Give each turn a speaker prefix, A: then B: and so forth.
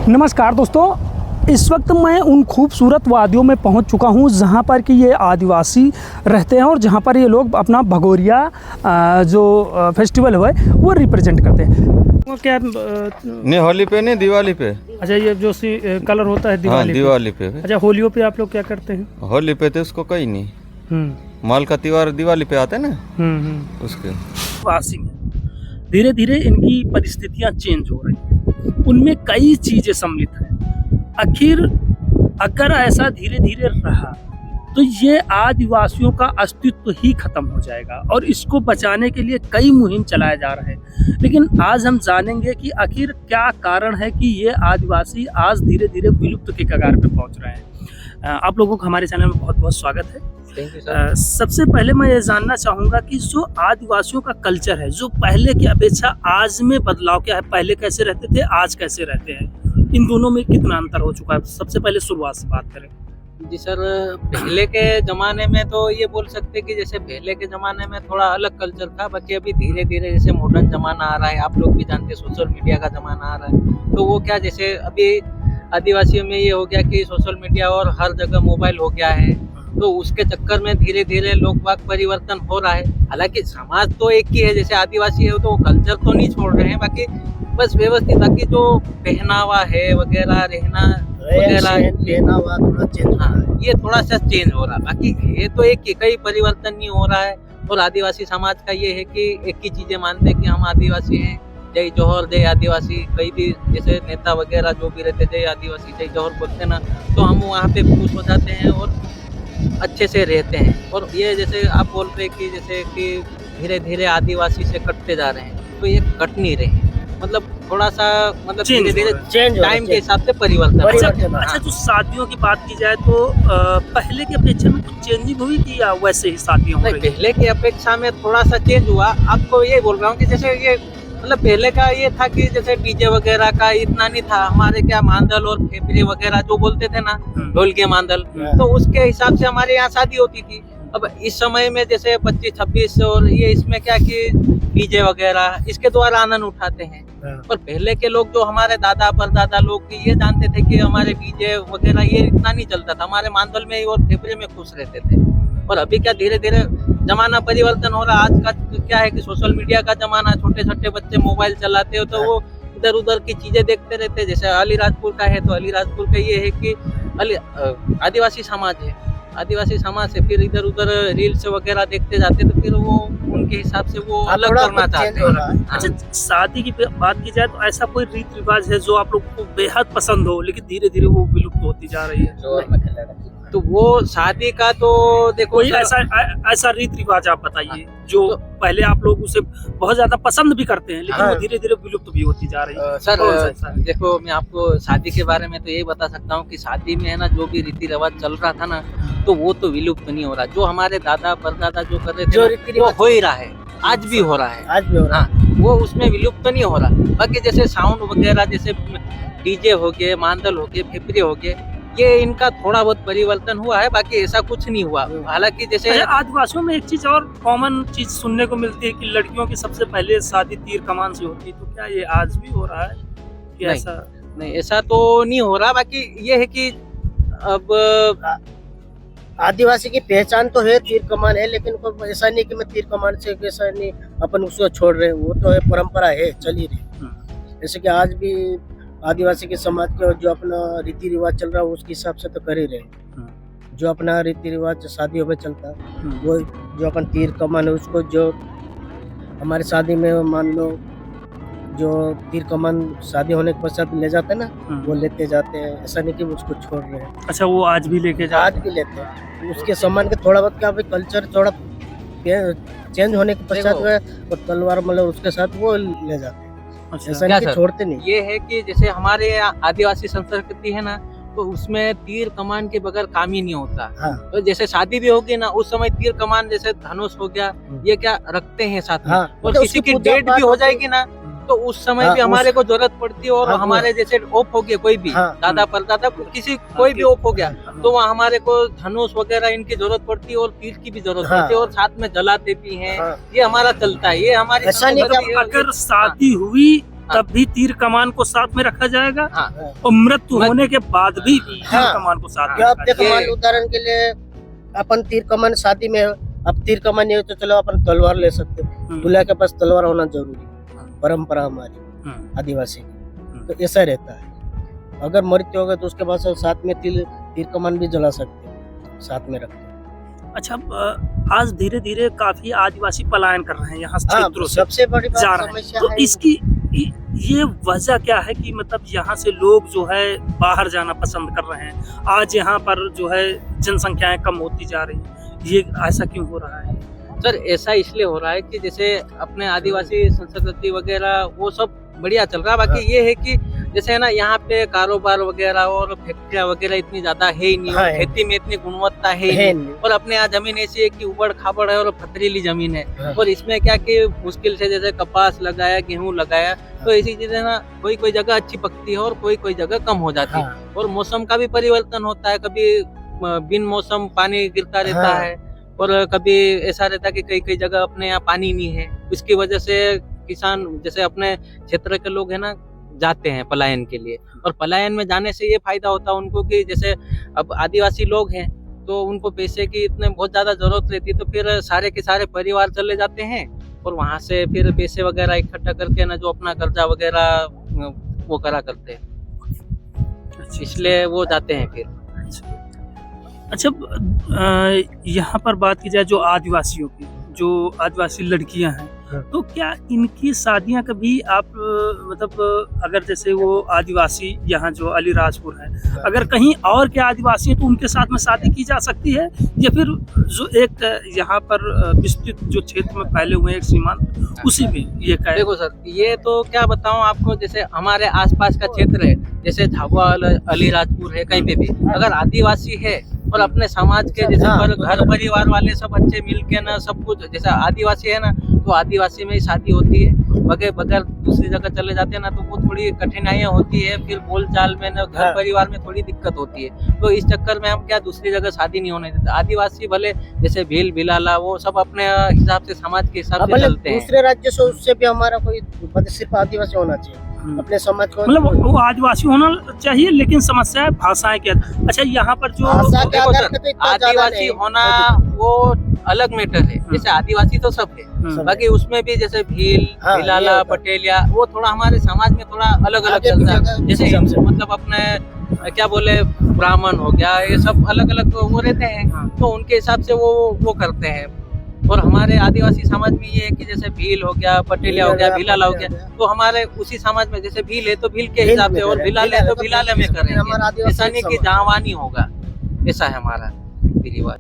A: नमस्कार दोस्तों, इस वक्त मैं उन खूबसूरत वादियों में पहुंच चुका हूं जहां पर कि ये आदिवासी रहते हैं और जहां पर ये लोग अपना भगोरिया जो फेस्टिवल है वो रिप्रेजेंट करते हैं। वो क्या
B: नहीं, होली पे नहीं, दिवाली पे।
A: अच्छा, ये जो कलर होता है दिवाली
B: दिवाली पे।
A: अच्छा, होलियों पे आप लोग क्या करते हैं?
B: होली पे तो उसको कहीं नहीं, माल का त्योहार दिवाली पे आता है ना, उसके
A: वासी धीरे धीरे इनकी परिस्थितियां चेंज हो रही हैं, उनमें कई चीजें सम्मिलित हैं। आखिर अगर ऐसा धीरे धीरे रहा तो ये आदिवासियों का अस्तित्व ही खत्म हो जाएगा और इसको बचाने के लिए कई मुहिम चलाए जा रहे हैं। लेकिन आज हम जानेंगे कि आखिर क्या कारण है कि ये आदिवासी आज धीरे धीरे विलुप्त के कगार पे पहुंच रहे हैं। आप लोगों को हमारे चैनल में बहुत बहुत स्वागत है।
B: Thank you sir.
A: सबसे पहले मैं ये जानना चाहूँगा कि जो आदिवासियों का कल्चर है, जो पहले की अपेक्षा आज में बदलाव क्या है, पहले कैसे रहते थे, आज कैसे रहते हैं, इन दोनों में कितना अंतर हो चुका है? सबसे पहले शुरुआत से बात करें।
C: जी सर, पहले के ज़माने में तो ये बोल सकते कि जैसे पहले के ज़माने में थोड़ा अलग कल्चर था। बाकी अभी धीरे धीरे जैसे मॉडर्न ज़माना आ रहा है, आप लोग भी जानते हैं सोशल मीडिया का ज़माना आ रहा है, तो वो क्या जैसे अभी आदिवासियों में ये हो गया कि सोशल मीडिया और हर जगह मोबाइल हो गया है, तो उसके चक्कर में धीरे धीरे लोग वाक परिवर्तन हो रहा है। हालांकि समाज तो एक ही है, जैसे आदिवासी है तो कल्चर तो नहीं छोड़ रहे हैं, बाकी बस व्यवस्थित बाकी जो पहनावा है वगैरह रहना
D: पहनावा थोड़ा चेंज,
C: हाँ, ये थोड़ा सा चेंज हो रहा है। बाकी ये तो एक ही, कई परिवर्तन नहीं हो रहा है। और आदिवासी समाज का ये है कि एक ही चीजें मानते हैं कि हम आदिवासी हैं, जय जौहर जय आदिवासी। कई भी जैसे नेता वगैरह जो भी रहते जय आदिवासी जय जौहर बोलते ना, तो हम वहाँ पे खुश हो जाते हैं और अच्छे से रहते हैं। और ये जैसे आप बोल रहे कि जैसे कि धीरे धीरे आदिवासी से कटते जा रहे हैं, तो ये कट नहीं रहे, मतलब थोड़ा सा मतलब धीरे धीरे टाइम के हिसाब से परिवर्तन।
A: अच्छा, जो शादियों की बात की जाए तो पहले की अपेक्षा में कुछ चेंजिंग हुई कि या वैसे ही शादियों में?
C: पहले की अपेक्षा में थोड़ा सा चेंज हुआ। आपको ये बोल रहा हूँ कि जैसे ये मतलब पहले का ये था कि जैसे डीजे वगैरह का इतना नहीं था, हमारे क्या मांदल और फेफड़े वगैरह जो बोलते थे ना, ढोल के मांदल, तो उसके हिसाब से हमारे यहाँ शादी होती थी। अब इस समय में जैसे 25-26 और ये इसमें क्या कि डीजे वगैरह इसके द्वारा आनंद उठाते हैं। पर पहले के लोग जो हमारे दादा परदादा लोग ये जानते थे कि हमारे डीजे वगैरह ये इतना नहीं चलता था, हमारे मांदल में और फेफड़े में खुश रहते थे। और अभी क्या धीरे धीरे जमाना परिवर्तन हो रहा है। आज का क्या है कि सोशल मीडिया का जमाना, छोटे छोटे बच्चे मोबाइल चलाते हो तो वो इधर उधर की चीजें देखते रहते हैं। जैसे अलीराजपुर का है तो अलीराजपुर का ये है कि आदिवासी समाज है, आदिवासी समाज से फिर इधर उधर रील्स वगैरह देखते जाते तो फिर वो उनके हिसाब से वो अलग करना चाहते हैं।
A: अच्छा, शादी की बात की जाए तो ऐसा कोई रीत रिवाज है जो आप लोगों को बेहद पसंद हो लेकिन धीरे धीरे वो विलुप्त होती जा रही है?
C: तो वो शादी का तो देखो
A: कोई ऐसा रीत रिवाज आप बताइए जो पहले आप लोग उसे बहुत ज्यादा पसंद भी करते हैं लेकिन वो धीरे धीरे विलुप्त भी होती जा रही है।
C: सर देखो, मैं आपको शादी के बारे में तो यही बता सकता हूँ कि शादी में है ना, जो भी रीति रिवाज चल रहा था ना, तो वो तो विलुप्त नहीं हो रहा। जो हमारे दादा परदादा जो कर रहे थे वो हो ही रहा है, आज भी हो रहा है,
D: आज भी हो रहा है,
C: वो उसमें विलुप्त नहीं हो रहा। बाकी जैसे साउंड वगैरह, जैसे डीजे हो गए, मांदल हो गए, फेफड़े हो गए, ये इनका थोड़ा बहुत परिवर्तन हुआ है, बाकी ऐसा कुछ नहीं हुआ। हालांकि जैसे
A: आदिवासियों में एक चीज और कॉमन चीज सुनने को मिलती है कि लड़कियों की सबसे पहले शादी तीर कमान से होती है, तो क्या ये आज भी हो रहा है कि ऐसा?
C: नहीं, ऐसा तो नहीं हो रहा। बाकी ये है कि अब
D: आदिवासी की पहचान तो है, तीर कमान है, लेकिन ऐसा नहीं कि मैं तीर कमान से ऐसा नहीं अपन उसको छोड़ रहे, वो तो है, परंपरा है, चली रही। जैसे कि आज भी आदिवासी के समाज का जो अपना रीति रिवाज चल रहा है उसके हिसाब से तो कर ही रहे। जो अपना रीति रिवाज शादियों में चलता है, वो जो अपन तीर कमान है उसको, जो हमारे शादी में मान लो जो तीर कमान शादी होने के पश्चात ले जाते हैं ना, वो लेते जाते हैं, ऐसा नहीं कि उसको छोड़ रहे हैं।
A: अच्छा, वो आज भी लेके
D: आज भी लेते हैं। उसके सम्मान के थोड़ा बहुत क्या कल्चर थोड़ा चेंज होने के पश्चात वो तलवार मतलब उसके साथ वो ले जाते हैं। ऐसा नहीं कि छोड़ते नहीं।
C: ये है कि जैसे हमारे आदिवासी संस्कृति है ना, तो उसमें तीर कमान के बगैर काम ही नहीं होता। तो जैसे शादी भी होगी ना, उस समय तीर कमान जैसे धनुष हो गया, ये क्या रखते हैं साथ में। और किसी की डेट भी हो जाएगी ना, तो उस समय भी हमारे को जरूरत पड़ती है। और हमारे जैसे ऑफ हो गया कोई भी, दादा परदादा किसी कोई भी ऑफ हो गया, तो वहाँ हमारे को धनुष वगैरह इनकी जरूरत पड़ती है और तीर की भी जरूरत पड़ती है, और साथ में जलाते भी हैं। ये हमारा चलता है, ये हमारी।
A: अगर शादी हुई तब भी तीर कमान को साथ में रखा जाएगा
C: हाँ
A: और मृत्यु होने के बाद भी तीर
D: हाँ।
A: कमान को साथ में
D: क्या आप
A: रखा
D: देखो,
A: जाएगा।
D: मान लो उदाहरण के लिए अपन तीर कमान शादी में, अब तीर कमान नहीं हो तो चलो अपन तलवार ले सकते हैं। दूल्हा के पास तलवार होना जरूरी है, परंपरा हमारी आदिवासी की, तो ऐसा रहता है। अगर मृत्यु हो गए तो उसके बाद साथ में तीर कमान भी जला सकते हैं, साथ में रखते हैं।
A: अच्छा, आज धीरे धीरे काफी आदिवासी पलायन कर रहे हैं यहाँ क्षेत्रों से
D: सबसे बड़ी
A: जा
D: बात
A: रहे हैं,
D: समस्या
A: तो
D: है
A: इसकी ये वजह क्या है कि मतलब यहाँ से लोग जो है बाहर जाना पसंद कर रहे हैं, आज यहाँ पर जो है जनसंख्याएं कम होती जा रही हैं, ये ऐसा क्यों हो रहा है?
C: सर ऐसा इसलिए हो रहा है कि जैसे अपने आदिवासी संस्कृति वगैरह वो सब बढ़िया चल रहा है। बाकी ये है कि जैसे है ना, यहाँ पे कारोबार वगैरह और फैक्ट्रियाँ वगैरह इतनी ज्यादा है ही नहीं,
D: हाँ,
C: खेती में इतनी गुणवत्ता है ही नहीं। और अपने यहाँ जमीन ऐसी है कि उबड़ खाबड़ है और पथरीली जमीन है,
D: हाँ।
C: और इसमें क्या कि मुश्किल से जैसे कपास लगाया, गेहूं लगाया, तो ऐसी चीजें ना कोई कोई जगह अच्छी पकती है और कोई कोई जगह कम हो जाती है।
D: हाँ।
C: और मौसम का भी परिवर्तन होता है, कभी बिन मौसम पानी गिरता रहता
D: हाँ।
C: है, और कभी ऐसा रहता है कि कई कई जगह अपने यहाँ पानी नहीं है। इसकी वजह से किसान जैसे अपने क्षेत्र के लोग है ना जाते हैं पलायन के लिए, और पलायन में जाने से ये फायदा होता है उनको कि जैसे अब आदिवासी लोग हैं तो उनको पैसे की इतने बहुत ज्यादा जरूरत रहती है, तो फिर सारे के सारे परिवार चले जाते हैं और वहां से फिर पैसे वगैरह इकट्ठा करके ना जो अपना कर्जा वगैरह वो करा करते हैं, इसलिए वो जाते हैं फिर।
A: अच्छा, यहाँ पर बात की जाए जो आदिवासियों की, जो आदिवासी लड़कियां हैं, तो क्या इनकी शादियां कभी आप मतलब अगर जैसे वो आदिवासी यहाँ जो अलीराजपुर है, अगर कहीं और के आदिवासी हैं तो उनके साथ में शादी की जा सकती है, या फिर जो एक यहाँ पर विस्तृत जो क्षेत्र में फैले हुए एक सीमांत उसी में ये कहे?
C: देखो सर, ये तो क्या बताऊं आपको, जैसे हमारे आसपास का क्षेत्र है, जैसे झाबुआ अलीराजपुर है, कहीं पे भी अगर आदिवासी है और अपने समाज के जैसे घर परिवार वाले सब अच्छे मिल के ना सब कुछ, जैसे आदिवासी है ना तो आदिवासी में ही शादी होती है। बगैर दूसरी जगह चले जाते हैं ना तो वो थोड़ी कठिनाइयाँ होती है, फिर बोल चाल में ना घर परिवार में थोड़ी दिक्कत होती है, तो इस चक्कर में हम क्या दूसरी जगह शादी नहीं होने देते। आदिवासी भले जैसे भील भिलाला वो सब अपने हिसाब से समाज के हिसाब से चलते हैं।
D: दूसरे राज्य से उससे भी हमारा कोई सिर्फ आदिवासी होना चाहिए, अपने समाज को,
A: मतलब वो आदिवासी होना चाहिए, लेकिन समस्या है भाषाएं क्या। अच्छा, यहाँ पर जो
C: देखो सर, आदिवासी होना वो अलग मैटर है, जैसे आदिवासी तो सब है, बाकी उसमें भी जैसे भील भिलाला पटेलिया वो थोड़ा हमारे समाज में थोड़ा अलग अलग चलता है। जैसे मतलब अपने क्या बोले ब्राह्मण हो गया, ये सब अलग अलग वो रहते हैं, तो उनके हिसाब से वो करते हैं। और हमारे आदिवासी समाज में ये है कि जैसे भील हो गया, पटेलिया हो गया, भिलाला हो गया, तो हमारे उसी समाज में जैसे भील है तो भील के हिसाब से, और भिलाले है तो भिलाले में करेंगे, ऐसा नहीं कि जहावानी होगा, ऐसा है हमारा रिवाज।